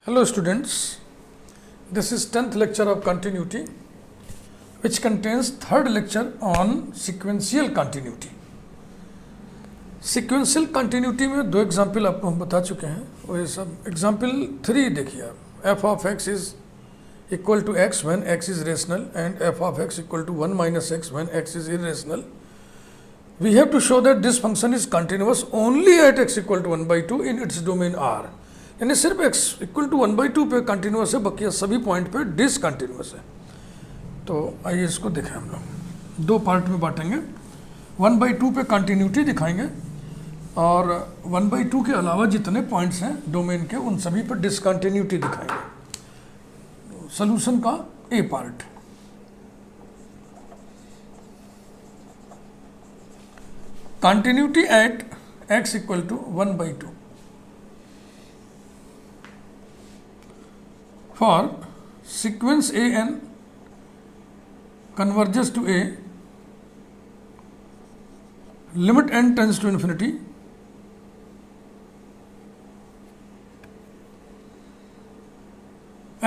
Hello students, this is 10th lecture of continuity which contains third lecture on sequential continuity. Sequential continuity में दो example आपको हम बता चुके हैं और ये सब एग्जाम्पल 3 देखिए आप. f of x is equal to x when x is rational and f of x equal to 1 minus x when x is irrational. We have to show that this function is continuous only at x equal to 1 by 2 in its domain R. यानी सिर्फ x equal to 1/2 पे continuous है, बाकी सभी point पे discontinuous है. तो आइए इसको देखें. हम लोग दो पार्ट में बांटेंगे. 1/2 पे कंटिन्यूटी दिखाएंगे और 1/2 के अलावा जितने पॉइंट्स हैं डोमेन के उन सभी पर डिसकंटिन्यूटी दिखाएंगे. सॉल्यूशन का A part. Continuity at x equal to 1/2. For sequence a n converges to a, limit n tends to infinity,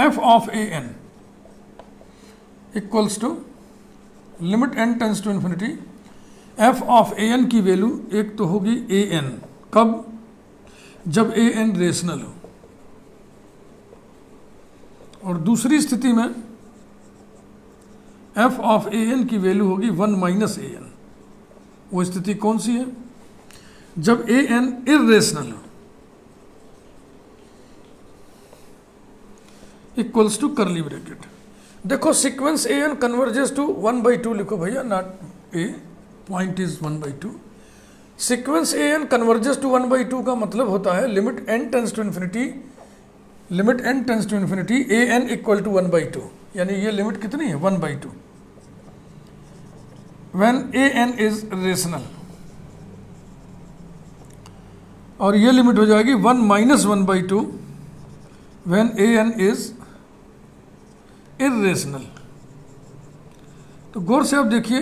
f of a n equals to limit n tends to infinity, f of a n की value एक तो होगी a n. कब? जब a n rational हो, और दूसरी स्थिति में f ऑफ ए एन की वैल्यू होगी 1 माइनस ए एन. वो स्थिति कौन सी है? जब ए एन इर्रेशनल हो. Equals to curly bracket. देखो sequence A N converges to 1/2 लिखो भैया, not A, point is 1/2. Sequence A N converges to 1/2 का मतलब होता है limit N tends to infinity, limit n tends to infinity A N equal to 1/2. यानी ये limit कितनी है? 1/2. When A N is rational. और ये लिमिट हो जाएगी 1 minus 1/2 when A N is irrational. तो गौर से आप देखिए,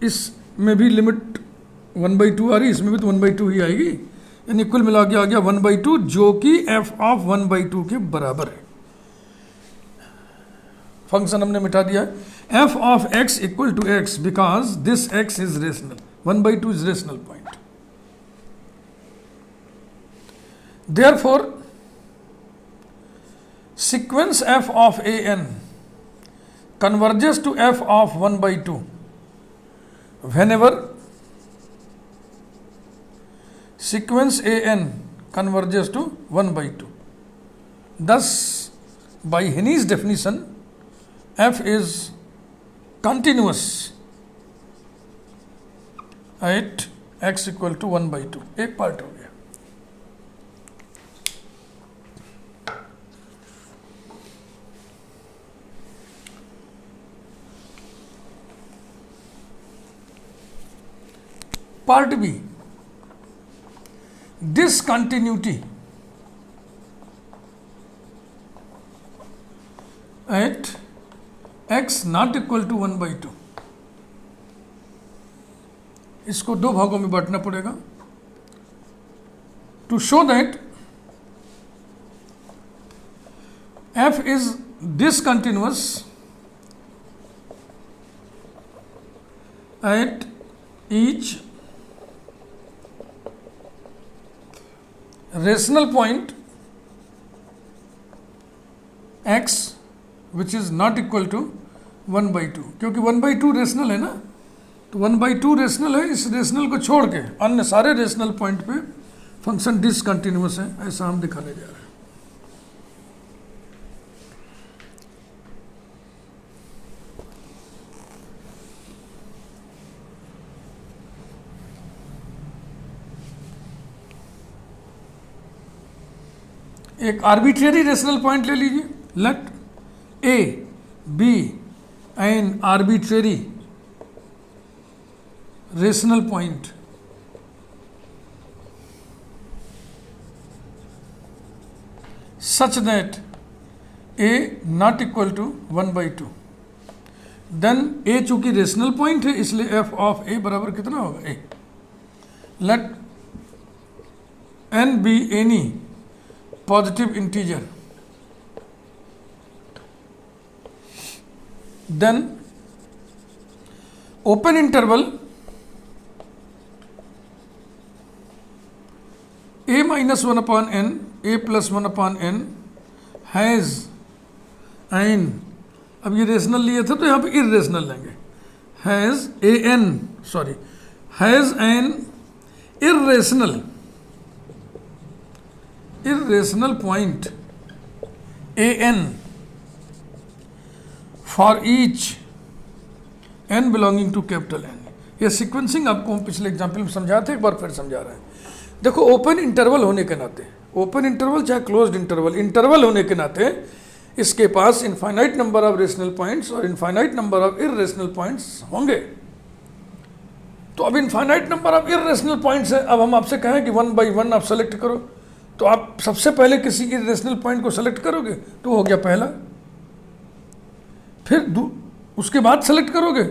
इसमें भी लिमिट 1/2 आ रही, इसमें भी तो 1/2 ही आएगी. यानी कुल मिला के आ गया 1/2 जो कि f ऑफ 1/2 के बराबर है. फंक्शन हमने मिटा दिया है. f of x equal to x because this x is rational. 1/2 is rational point. Therefore sequence f of a n converges to f of 1/2 whenever sequence a n converges to 1/2. Thus, by Heny's definition, f is continuous at x equal to 1/2. एक part हो गया. Part B, discontinuity at x not equal to 1/2. इसको दो भागों में बांटना पड़ेगा. To show that f is discontinuous at each rational point x which is not equal to 1/2. क्योंकि 1/2 रेशनल है ना, तो 1/2 रेशनल है. इस रेशनल को छोड़ के अन्य सारे रेशनल पॉइंट पे फंक्शन डिसकंटिन्यूअस है, ऐसा हम दिखाने जा रहे हैं. एक आर्बिट्रेरी रेशनल पॉइंट ले लीजिए. Let A be an arbitrary rational point such that A not equal to 1/2. Then A चूंकि रेशनल पॉइंट है इसलिए एफ ऑफ ए बराबर कितना होगा? A. Let n be any positive integer then open interval a minus 1 upon n, a plus 1 upon n has an, अब ये rational लिए थे तो यहाँ पे इरेशनल लेंगे, has A N, sorry, has an irrational point a n for each n belonging to capital N। ये sequencing आपको हम पिछले एग्जाम्पल में समझाए थे, एक बार फिर समझा रहे हैं। देखो ओपन इंटरवल होने के नाते, ओपन इंटरवल चाहे क्लोज्ड इंटरवल, इंटरवल होने के नाते इसके पास infinite number of rational points और infinite number of irrational points होंगे। तो अब infinite number of irrational points है, अब हम आपसे कहें कि 1 बाई 1 आप सेलेक्ट करो, तो आप सबसे पहले किसी इररेशनल पॉइंट को सेलेक्ट करोगे तो हो गया पहला, फिर उसके बाद सेलेक्ट करोगे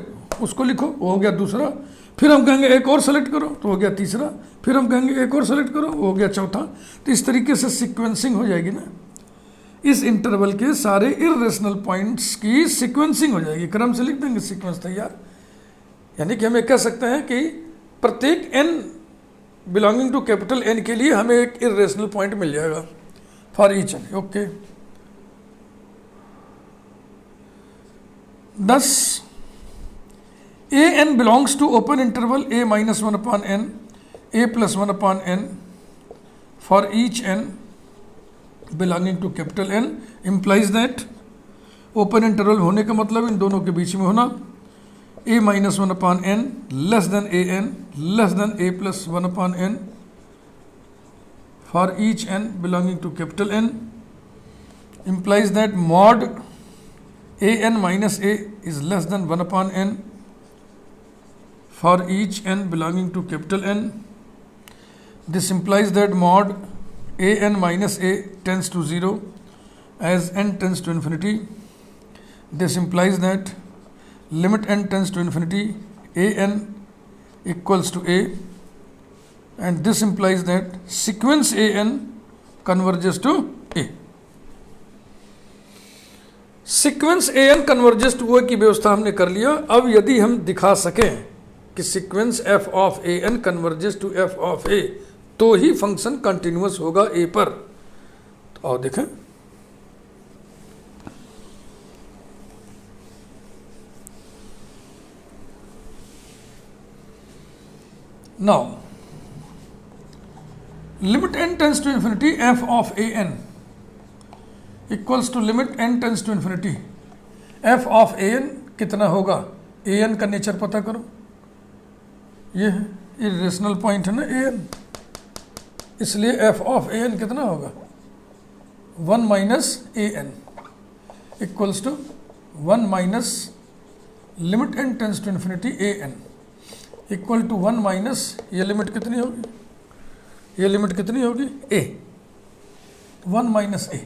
उसको लिखो, वो हो गया दूसरा, फिर हम कहेंगे एक और सेलेक्ट करो तो हो गया तीसरा, फिर हम कहेंगे एक और सेलेक्ट करो वो हो गया चौथा। तो इस तरीके से सीक्वेंसिंग हो जाएगी ना, इस इंटरवल के सारे इररेशनल पॉइंट्स की सीक्वेंसिंग हो जाएगी, क्रम से लिख देंगे, सीक्वेंस तैयार। यानी कि हम ये कह सकते हैं कि प्रत्येक n belonging to capital N के लिए हमें एक इररेशनल पॉइंट मिल जाएगा for each n। Okay, thus a n belongs to open interval a minus 1 upon n, a plus 1 upon n for each n belonging to capital N implies that open interval होने का मतलब इन दोनों के बीच में होना, a minus 1 upon n less than a n less than a plus 1 upon n for each n belonging to capital N implies that mod a n minus a is less than 1 upon n for each n belonging to capital N. This implies that mod a n minus a tends to 0 as n tends to infinity. This implies that limit n tends to infinity a n equals to a, and this implies that sequence a n converges to a. Sequence A N converges to ओ की व्यवस्था हमने कर लिया। अब यदि हम दिखा सकें कि sequence F of A N converges to F of A, तो ही फंक्शन कंटिन्यूअस होगा ए पर। तो आओ देखें, now limit n tends to infinity F of A N equals to limit n tends to infinity F of A N कितना होगा, A N का नेचर पता करो, ये है इरेशनल पॉइंट है ना ए एन, इसलिए एफ ऑफ ए एन कितना होगा 1 minus A N equals to 1 minus limit n tends to infinity A N equal to 1 minus ये लिमिट कितनी होगी, ये लिमिट कितनी होगी a, 1 माइनस a।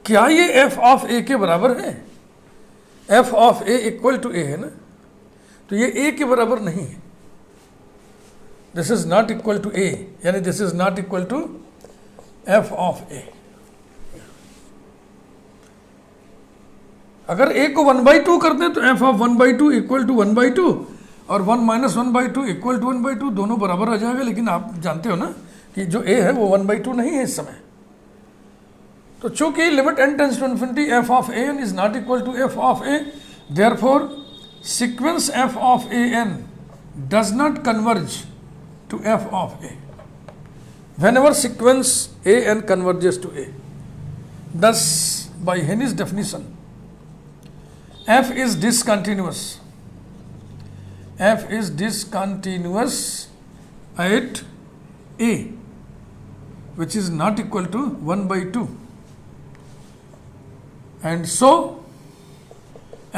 क्या ये f ऑफ a के बराबर है, f of a equal to a है ना, तो ये a के बराबर नहीं है, this is not equal to a, यानी this is not equal to f of a। अगर a को 1/2 कर दें तो f ऑफ 1/2 इक्वल टू 1/2 और 1 माइनस 1/2 इक्वल टू 1/2, दोनों बराबर आ जाएगा। लेकिन आप जानते हो ना कि जो a है वो 1/2 नहीं है इस समय। तो चूंकि limit n tends to infinity f of a n is not equal to f of a, therefore sequence f of a n does not converge to f of a whenever sequence a n converges to a. Thus, by Henne's definition, f is discontinuous. F is discontinuous at a, which is not equal to 1/2, and so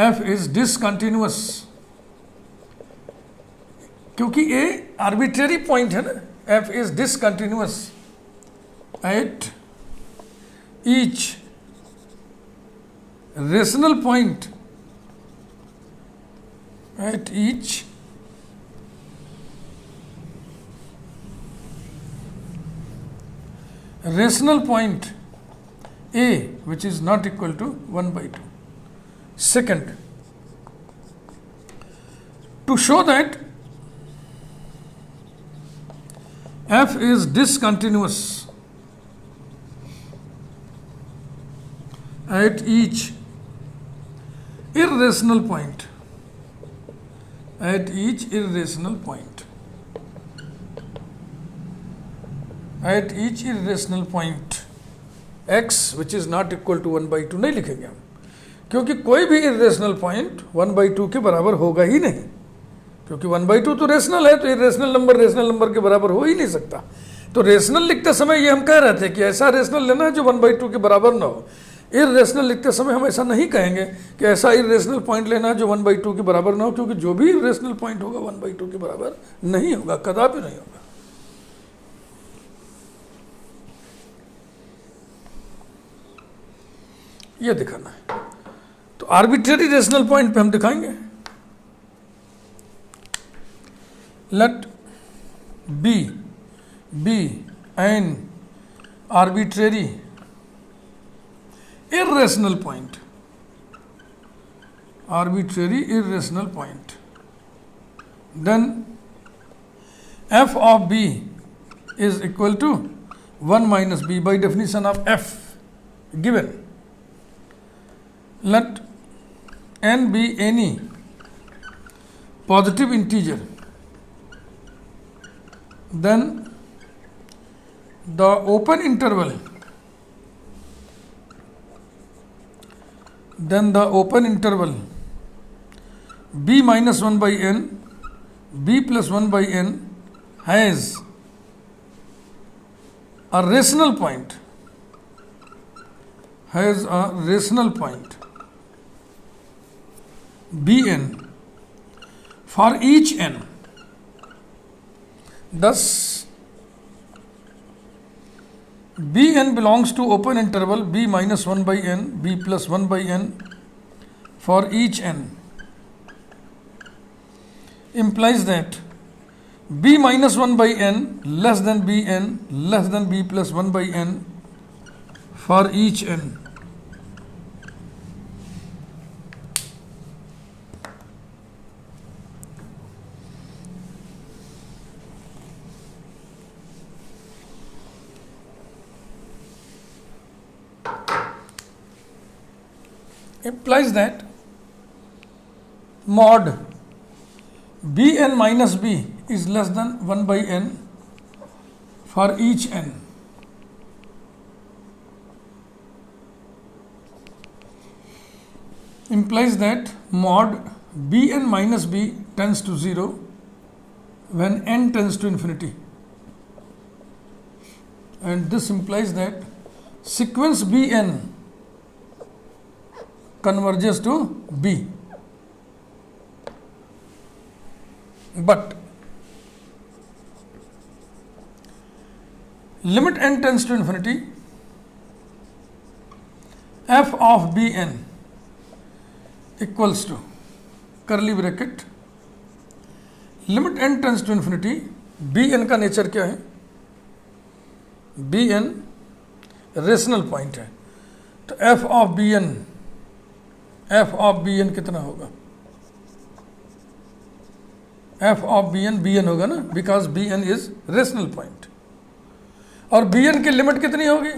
f is discontinuous क्योंकि a arbitrary point है ना, f is discontinuous at each rational point, at each rational point a which is not equal to 1 by 2. Second, to show that f is discontinuous at each irrational point, at each irrational point, at each irrational point x which is not equal to 1 by 2 नहीं लिखेंगे हम, क्योंकि कोई भी irrational point 1 by 2 के बराबर होगा ही नहीं, क्योंकि 1 by 2 तो रेशनल है, तो इरेशनल नंबर के बराबर हो ही नहीं सकता। तो रेशनल लिखते समय ये हम कह रहे थे कि ऐसा रेशनल लेना है जो 1 by 2 के बराबर ना हो। इरेशनल लिखते समय हम ऐसा नहीं कहेंगे कि ऐसा इरेशनल पॉइंट लेना है जो 1 by 2 के बराबर ना हो, क्योंकि जो भी इरेशनल पॉइंट होगा 1 by 2 के बराबर नहीं होगा, कदापि नहीं होगा। ये दिखाना है। तो आर्बिट्रेरी रेशनल पॉइंट पे हम दिखाएंगे, let B be an arbitrary irrational point, arbitrary irrational point, then f of b is equal to 1 minus b by definition of f given. Let n be any positive integer, then the open interval b minus 1 by n, b plus 1 by n has a rational point, bn for each n. Thus bn belongs to open interval b minus 1 by n, b plus 1 by n for each n, implies that b minus 1 by n less than bn less than b plus 1 by n for each n. Implies that mod bn minus b is less than 1 by n for each n. Implies that mod bn minus b tends to 0 when n tends to infinity, and this implies that sequence bn converges to b, but limit n tends to infinity, f of bn equals to curly bracket limit n tends to infinity, bn का nature क्या है, bn rational point है, तो f of bn कितना होगा, f of bn होगा ना, because bn is rational point, और bn की लिमिट कितनी होगी,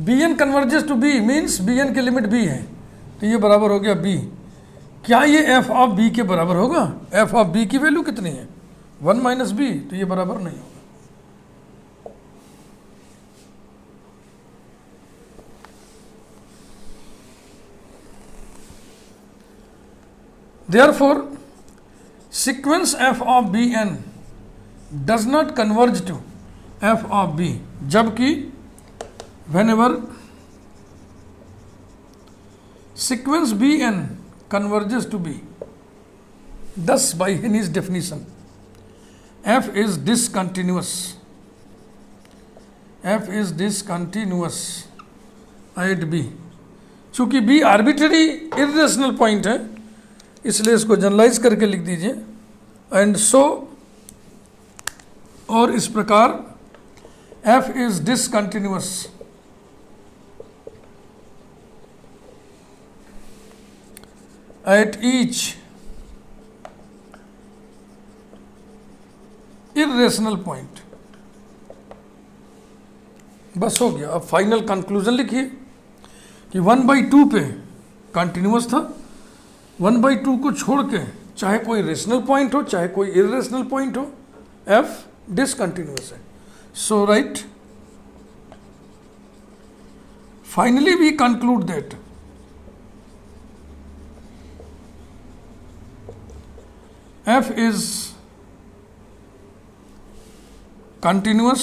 bn converges to b means bn की लिमिट b है, तो ये बराबर हो गया b। क्या ये f ऑफ b के बराबर होगा, f ऑफ b की वैल्यू कितनी है 1 माइनस b, तो ये बराबर नहीं होगा। Therefore, sequence f of bn does not converge to f of b, जबकि whenever sequence bn converges to b, thus by Heny's definition f is discontinuous, at b। चूंकि b आर्बिट्रेरी इरेशनल पॉइंट है, इसलिए इसको generalise करके लिख दीजिए, and so, और इस प्रकार f is discontinuous at each irrational point। बस हो गया। अब फाइनल कंक्लूजन लिखिए कि 1/2 पे कंटिन्यूअस था, 1/2 को छोड़ के चाहे कोई रेशनल पॉइंट हो चाहे कोई इरेशनल पॉइंट हो, एफ डिसकंटिन्यूअस है। So right, finally we conclude that F is continuous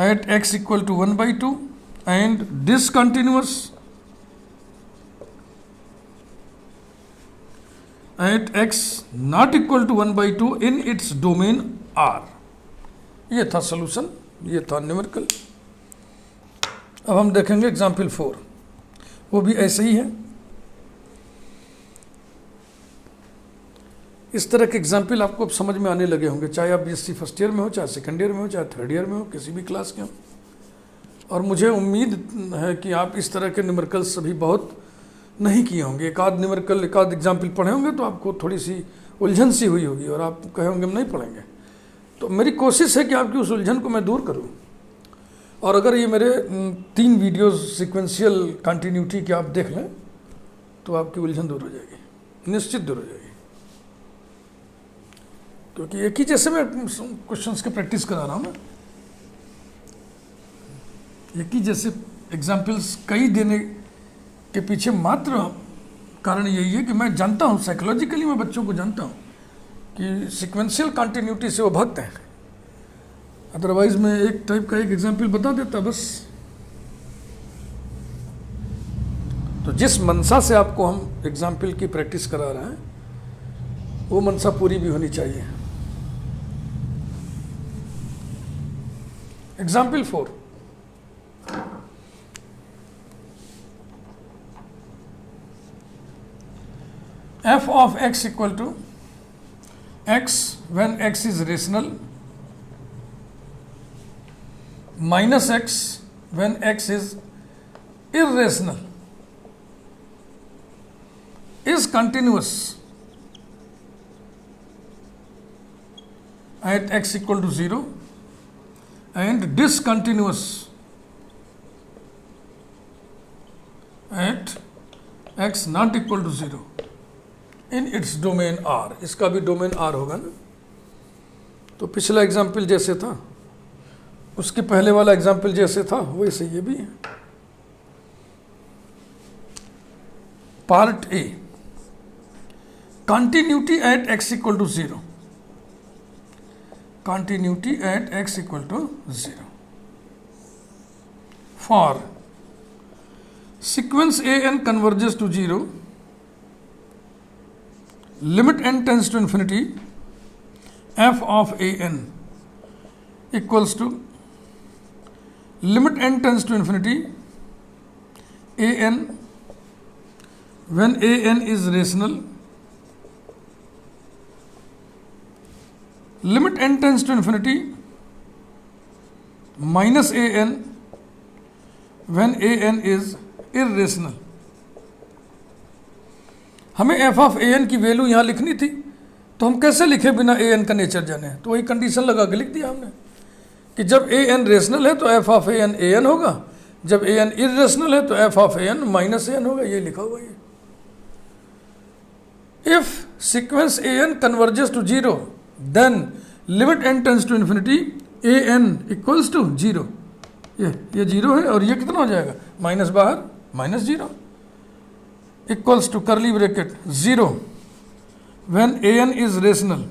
at x equal to 1/2 and discontinuous at x not equal to 1/2 in its domain R। ये था सॉल्यूशन, ये था numerical. अब हम देखेंगे एग्जाम्पल 4, वो भी ऐसे ही है। इस तरह के एग्जाम्पल आपको अब समझ में आने लगे होंगे, चाहे आप बीएससी फर्स्ट ईयर में हो, चाहे सेकंड ईयर में हो, चाहे थर्ड ईयर में हो, किसी भी क्लास के हो। और मुझे उम्मीद है कि आप इस तरह के न्यूमेरिकल्स अभी बहुत नहीं किए होंगे। एक आध न्यूमेरिकल, एक आध एग्जाम्पल पढ़े होंगे तो आपको थोड़ी सी उलझन सी हुई होगी और आप कहे होंगे हम नहीं पढ़ेंगे। तो मेरी कोशिश है कि आपकी उस उलझन को मैं दूर करूँ। और अगर ये मेरे 3 वीडियोज़ सिक्वेंशियल कंटिन्यूटी के आप देख लें तो आपकी उलझन दूर हो जाएगी, निश्चित दूर हो जाएगी। क्योंकि एक ही जैसे मैं क्वेश्चंस के प्रैक्टिस करा रहा हूँ ना, एक ही जैसे एग्जाम्पल्स कई देने के पीछे मात्र कारण यही है कि मैं जानता हूँ, साइकोलॉजिकली मैं बच्चों को जानता हूँ कि सिक्वेंशियल कंटिन्यूटी से वो भागते हैं। अदरवाइज मैं एक टाइप का एक एग्जाम्पल बता देता बस। तो जिस मंशा से आपको हम एग्जाम्पल की प्रैक्टिस करा रहे हैं वो मंशा पूरी भी होनी चाहिए। Example 4, f of x equal to x when x is rational minus x when x is irrational is continuous at x equal to 0 and discontinuous at x not equal to 0 in its domain R। इसका भी domain R होगा ना। तो पिछला example जैसे था, उसके पहले वाला एग्जाम्पल जैसे था वैसे ये भी है। Part A, continuity at x equal to 0, continuity at x equal to 0 for sequence an converges to 0, limit n tends to infinity, f of an equals to limit n tends to infinity an when an is rational, limit n tends to infinity minus an when an is irrational। हमें f of an की value यहाँ लिखनी थी, तो हम कैसे लिखे बिना an का नेचर जाने? तो वही कंडीशन लगा के लिख दिया हमने कि जब an रेशनल है तो f ऑफ an होगा, जब an इरेशनल है तो f of an minus an होगा। ये लिखा हुआ है। If sequence an converges to 0 then limit n tends to infinity an equals to 0। ये 0 है और ये कितना हो जाएगा? माइनस बाहर minus 0 equals to curly bracket 0 when an is rational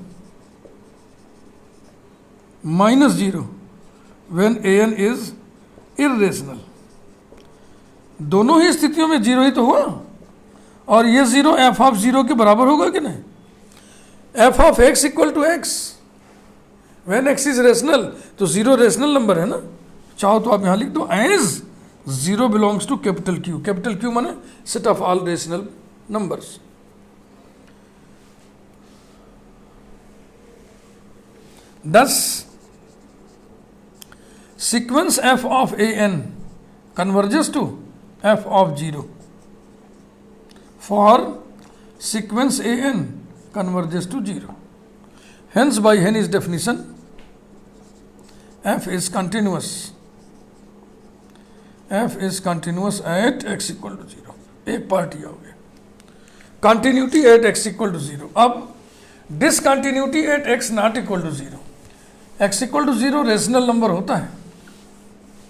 minus 0 when an is irrational। दोनों ही स्थितियों में 0 ही तो हुआ और ये 0 f ऑफ 0 के बराबर होगा कि नहीं? f of x equal to x when x is rational, तो 0 रेशनल नंबर है ना। चाहो तो आप यहाँ लिख दो as 0 belongs to capital Q। Capital Q माने set of all rational numbers. Thus sequence f of an converges to f of 0 for sequence an converges to 0. Hence by Henne's definition f is continuous. f is continuous at x equal to 0. एक part ये हो गया continuity at x equal to 0. अब discontinuity at x not equal to 0. x equal to 0 rational number होता है,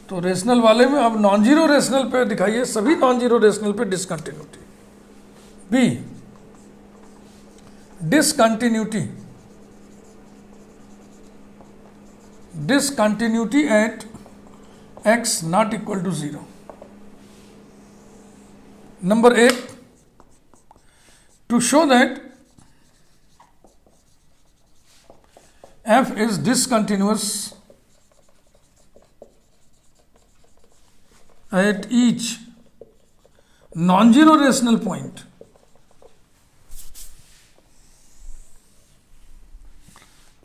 तो rational वाले में अब नॉन जीरो रेशनल पे दिखाइए, सभी नॉन जीरो रेशनल पे discontinuity. B discontinuity at x not equal to 0. Number 8, to show that f is discontinuous at each non-zero rational point,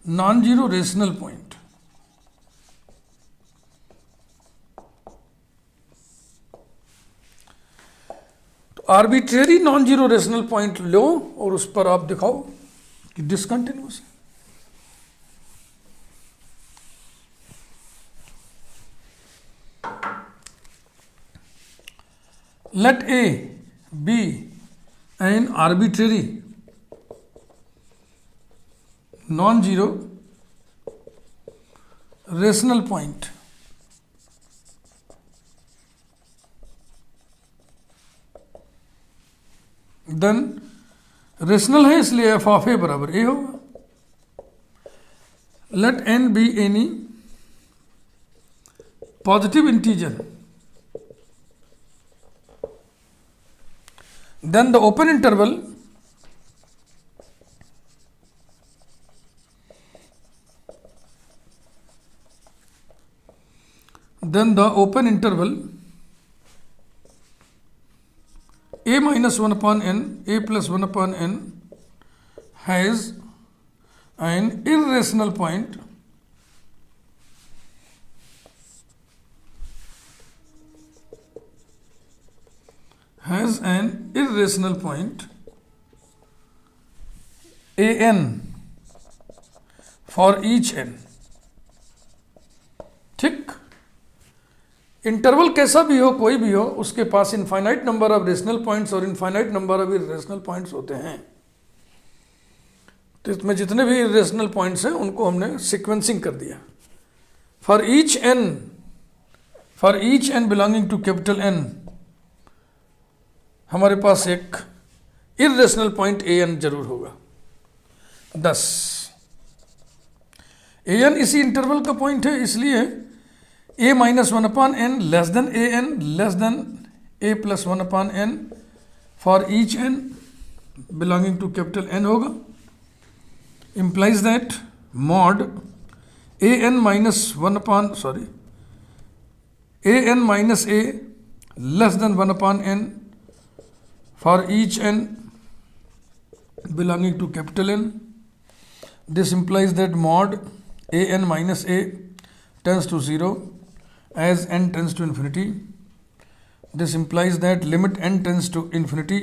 non-zero rational point, arbitrary non zero rational point लो और उस पर आप दिखाओ कि discontinuous है. Let A be an arbitrary non zero rational point. Then rational है इसलिए एफ ऑफ ए बराबर ए होगा. Let N be any positive integer, then the open interval a minus 1 upon n, a plus 1 upon n has an irrational point an for each n. ठीक, interval कैसा भी हो, कोई भी हो, उसके पास infinite number of rational points और infinite number of irrational points होते हैं. तो इसमें जितने भी इर्रेशनल पॉइंट्स हैं उनको हमने सीक्वेंसिंग कर दिया. For each n belonging to capital N हमारे पास एक इर्रेशनल पॉइंट ए एन जरूर होगा. 10 ए एन इसी इंटरवल का पॉइंट है, इसलिए a minus 1 upon n less than a n less than a plus 1 upon n for each n belonging to capital N होगा. Implies that mod a n minus 1 upon a n minus a less than 1 upon n for each n belonging to capital N. This implies that mod a n minus a tends to 0 as n tends to infinity. This implies that limit n tends to infinity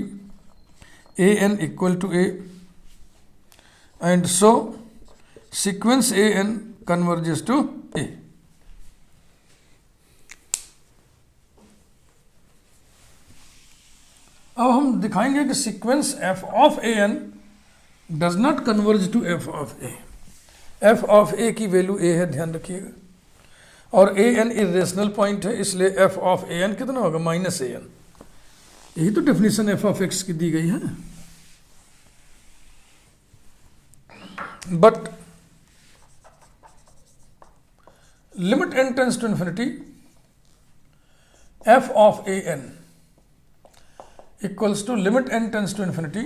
a n equal to a, and so sequence a n converges to a. अब हम दिखाएंगे कि sequence f of a n does not converge to f of a. f of a की value a है, ध्यान रखिएगा, और ए n irrational point है, इसलिए एफ ऑफ ए एन कितना होगा, माइनस ए एन. यही तो डेफिनेशन एफ ऑफ एक्स की दी गई है. But limit N tends to infinity f of A N equals to limit N tends to infinity.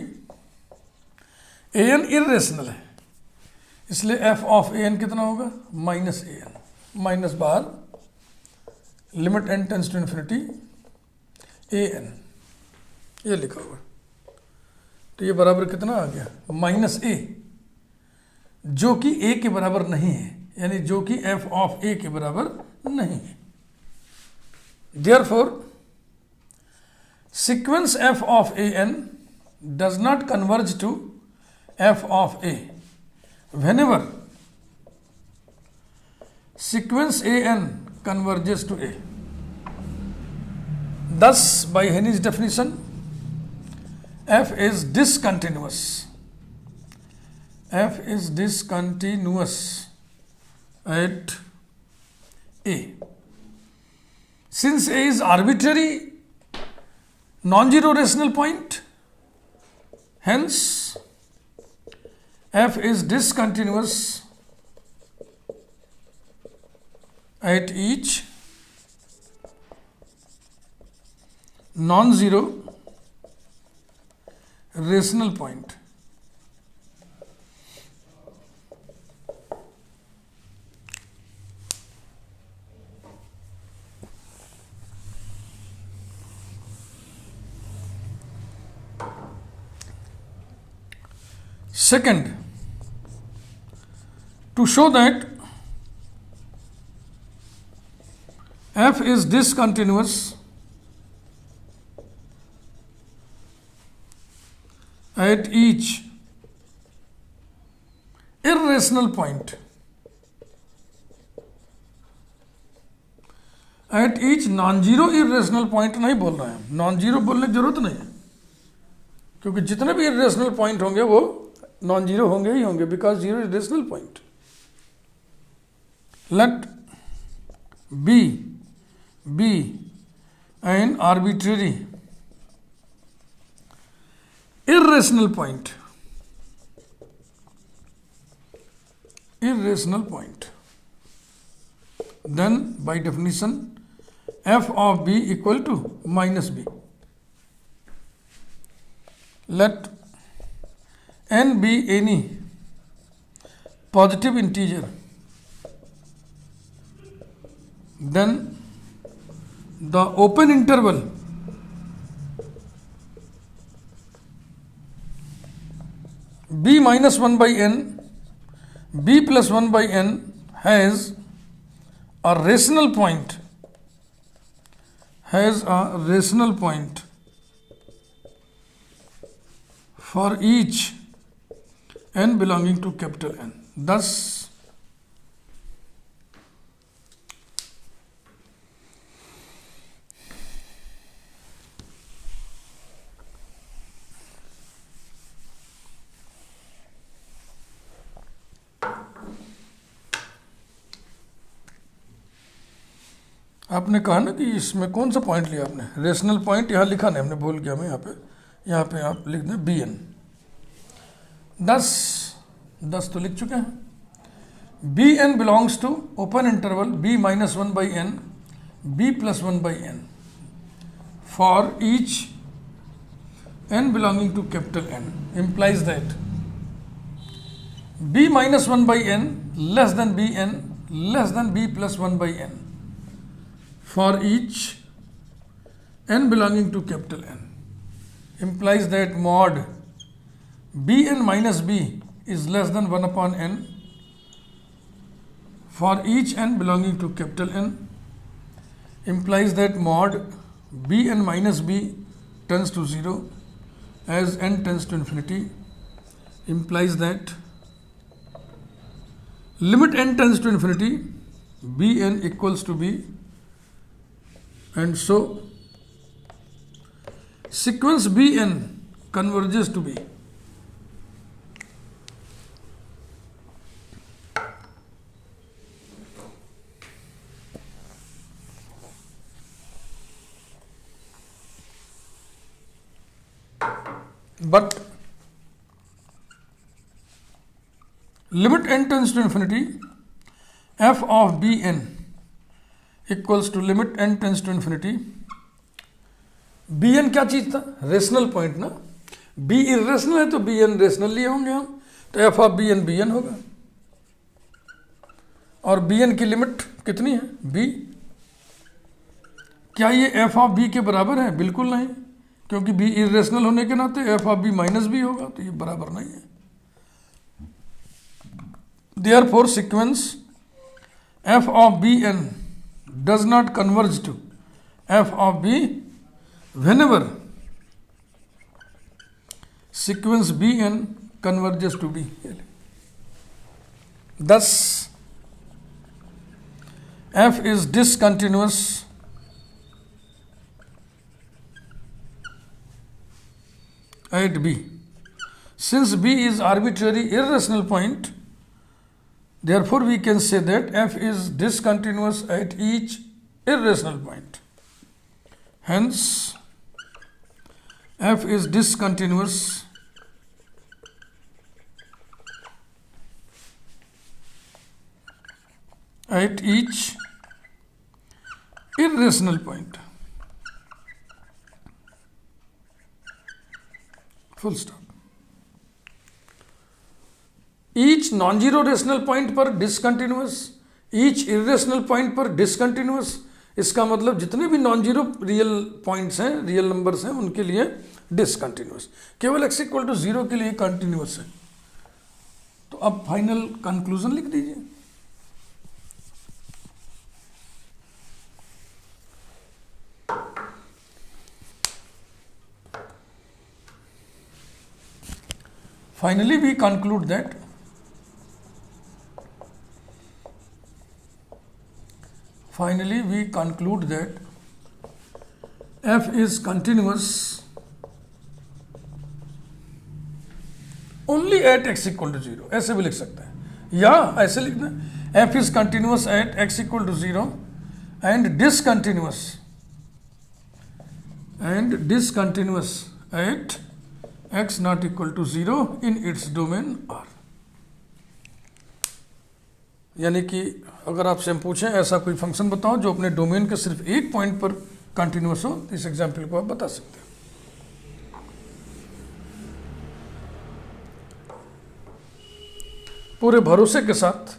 A n irrational है, इसलिए एफ ऑफ ए एन कितना होगा, माइनस ए एन. माइनस बाहर, limit N tends to infinity A n, ये लिखा हुआ. तो ये बराबर कितना आ गया, माइनस ए, जो कि ए के बराबर नहीं है, यानी जो कि एफ ऑफ ए के बराबर नहीं है. Therefore sequence F of A n does not converge to f of a whenever sequence an converges to a. Thus, by Henne's definition, f is discontinuous. F is discontinuous at a. Since a is arbitrary non-zero rational point, hence f is discontinuous at each non-zero rational point. Second, to show that f is discontinuous at each irrational point, at each non-zero irrational point नहीं बोल रहे हैं, non-zero बोलने की जरूरत नहीं है, क्योंकि जितने भी irrational point होंगे वो non-zero होंगे ही होंगे, because zero is rational point. Let B be an arbitrary irrational point. Irrational point. Then by definition f of b equal to minus b. Let n be any positive integer, then the open interval b minus 1 by n, b plus 1 by n has a rational point, for each n belonging to capital N. Thus, आपने कहा ना कि इसमें कौन सा point लिया आपने, rational point यहाँ लिखा नहीं, हमने भूल गया मैं यहाँ पे आप लिख दें बी एन. 10 तो लिख चुके हैं. B n belongs to open interval b minus 1 by n, b plus 1 by n for each n belonging to capital N, implies that b minus 1 by n less than b n less than b plus 1 by n for each n belonging to capital N, implies that mod bn minus b is less than 1 upon n for each n belonging to capital N, implies that mod bn minus b tends to 0 as n tends to infinity, implies that limit n tends to infinity bn equals to b, and so sequence bn converges to b. But limit n tends to infinity f of bn equals to limit n tends to infinity. bn क्या चीज था? Rational point ना. b irrational है तो bn rational लिए होंगे हम, तो f ऑफ bn bn होगा. और bn की लिमिट कितनी है? b. क्या ये f ऑफ b के बराबर है? बिल्कुल नहीं, क्योंकि b इरेशनल होने के नाते f of b minus b होगा, तो ये बराबर नहीं है. Therefore, sequence f of bn does not converge to f of b whenever sequence Bn converges to B. Thus, f is discontinuous at B. Since B is arbitrary irrational point, therefore we can say that f is discontinuous at each irrational point. Hence, f is discontinuous at each irrational point. Full stop. Each non-zero rational point पर discontinuous, each irrational point पर discontinuous. इसका मतलब जितने भी non zero real points हैं, real numbers हैं, उनके लिए डिसकंटिन्यूअस. केवल x इक्वल टू 0 के लिए कंटिन्यूअस है. तो अब फाइनल कंक्लूजन लिख दीजिए. Finally, we conclude that f is continuous only at x equal to 0. ऐसे भी लिख सकते हैं या ऐसे लिखना है, f is continuous at x equal to 0 and discontinuous at x not equal to 0 in its domain R. यानी कि अगर आपसे हम पूछें ऐसा कोई फंक्शन बताओ जो अपने डोमेन के सिर्फ एक पॉइंट पर कंटिन्यूअस हो, इस एग्जाम्पल को आप बता सकते हैं. पूरे भरोसे के साथ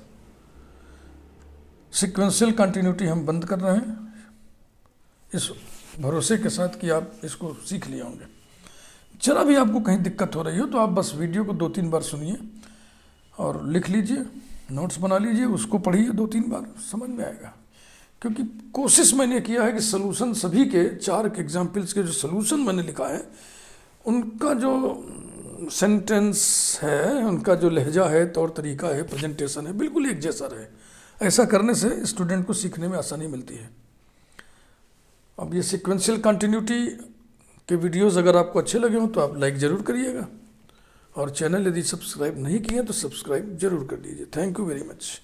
सीक्वेंशियल कंटिन्यूटी हम बंद कर रहे हैं, इस भरोसे के साथ कि आप इसको सीख लिए होंगे. जरा भी आपको कहीं दिक्कत हो रही हो तो आप बस वीडियो को 2-3 बार सुनिए और लिख लीजिए, नोट्स बना लीजिए, उसको पढ़िए 2-3 बार, समझ में आएगा. क्योंकि कोशिश मैंने किया है कि सलूशन सभी के 4 एग्जाम्पल्स के जो सलूशन मैंने लिखा है उनका जो सेंटेंस है, उनका जो लहजा है, तौर तरीका है, प्रेजेंटेशन है, बिल्कुल एक जैसा रहे. ऐसा करने से स्टूडेंट को सीखने में आसानी मिलती है. अब ये सीक्वेंशियल कंटिन्यूटी के वीडियोस अगर आपको अच्छे लगे हों तो आप लाइक ज़रूर करिएगा और चैनल यदि सब्सक्राइब नहीं किए तो सब्सक्राइब जरूर कर दीजिए. Thank you very much.